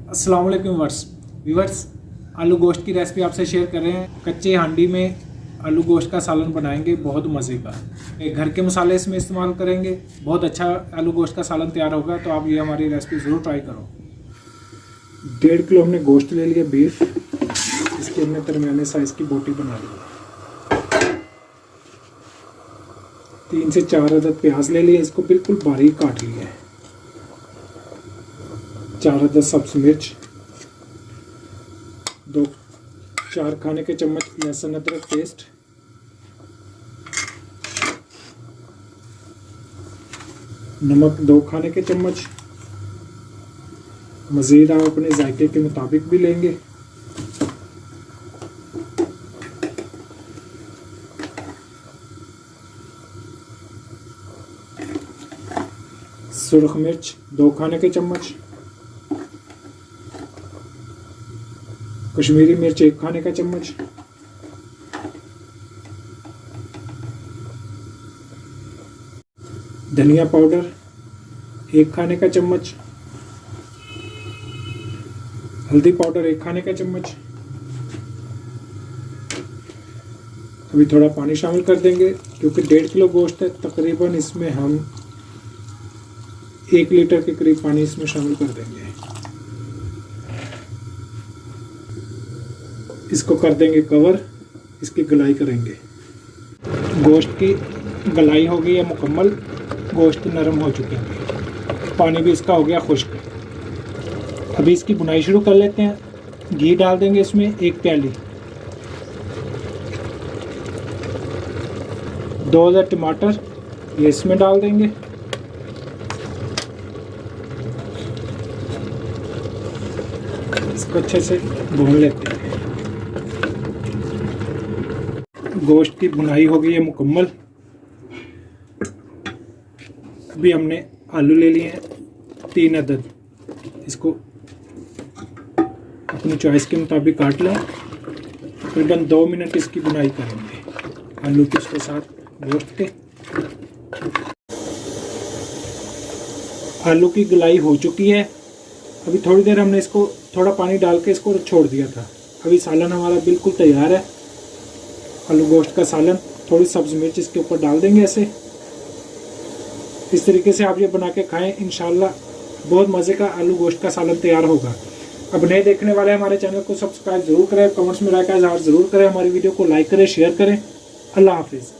अस्सलाम वालेकुम व्यूअर्स, आलू गोश्त की रेसिपी आपसे शेयर कर रहे हैं। कच्चे हांडी में आलू गोश्त का सालन बनाएंगे, बहुत मज़े का। एक घर के मसाले इसमें इस्तेमाल करेंगे, बहुत अच्छा आलू गोश्त का सालन तैयार होगा। तो आप ये हमारी रेसिपी ज़रूर ट्राई करो। 1.5 किलो हमने गोश्त ले लिया, बीफ। इसकी हमने दरमियाने साइज़ की बोटी बना ली। 3 से 4 अदद प्याज ले लिए, इसको बिल्कुल बारीक काट लिया है। 4 अदद सब्ज़ मिर्च, 2-4 खाने के चम्मच लहसुन अदरक पेस्ट, नमक 2 खाने के चम्मच। मज़ीद आप अपने जायके के मुताबिक भी लेंगे। सुरख मिर्च 2 खाने के चम्मच, कश्मीरी मिर्च 1 खाने का चम्मच, धनिया पाउडर 1 खाने का चम्मच, हल्दी पाउडर 1 खाने का चम्मच। अभी थोड़ा पानी शामिल कर देंगे क्योंकि 1.5 किलो गोश्त है। तकरीबन इसमें हम 1 लीटर के करीब पानी इसमें शामिल कर देंगे। इसको कर देंगे कवर, इसकी गलाई करेंगे। गोश्त की गलाई हो गई है मुकम्मल, गोश्त नरम हो चुके हैं, पानी भी इसका हो गया खुश्क। अभी इसकी बुनाई शुरू कर लेते हैं। घी डाल देंगे इसमें 1 प्याली, 2 अदद टमाटर ये इसमें डाल देंगे। इसको अच्छे से भून लेते हैं। गोश्त की बुनाई हो गई है मुकम्मल। अभी हमने आलू ले लिए हैं 3 अदद, इसको अपनी चॉइस के मुताबिक काट लें। तकरीबन 2 मिनट इसकी बुनाई करेंगे आलू के उसके साथ गोश्त के। आलू की गलाई हो चुकी है। अभी थोड़ी देर हमने इसको थोड़ा पानी डाल के इसको छोड़ दिया था। अभी सालन हमारा बिल्कुल तैयार है, आलू गोश्त का सालन। थोड़ी सब्ज़ मिर्च इसके ऊपर डाल देंगे ऐसे। इस तरीके से आप ये बना के खाएं, इंशाल्लाह बहुत मज़े का आलू गोश्त का सालन तैयार होगा। अब नए देखने वाले हमारे चैनल को सब्सक्राइब ज़रूर करें, कमेंट्स में राय का इज़हार ज़रूर करें, हमारी वीडियो को लाइक करें, शेयर करें। अल्लाह हाफिज़।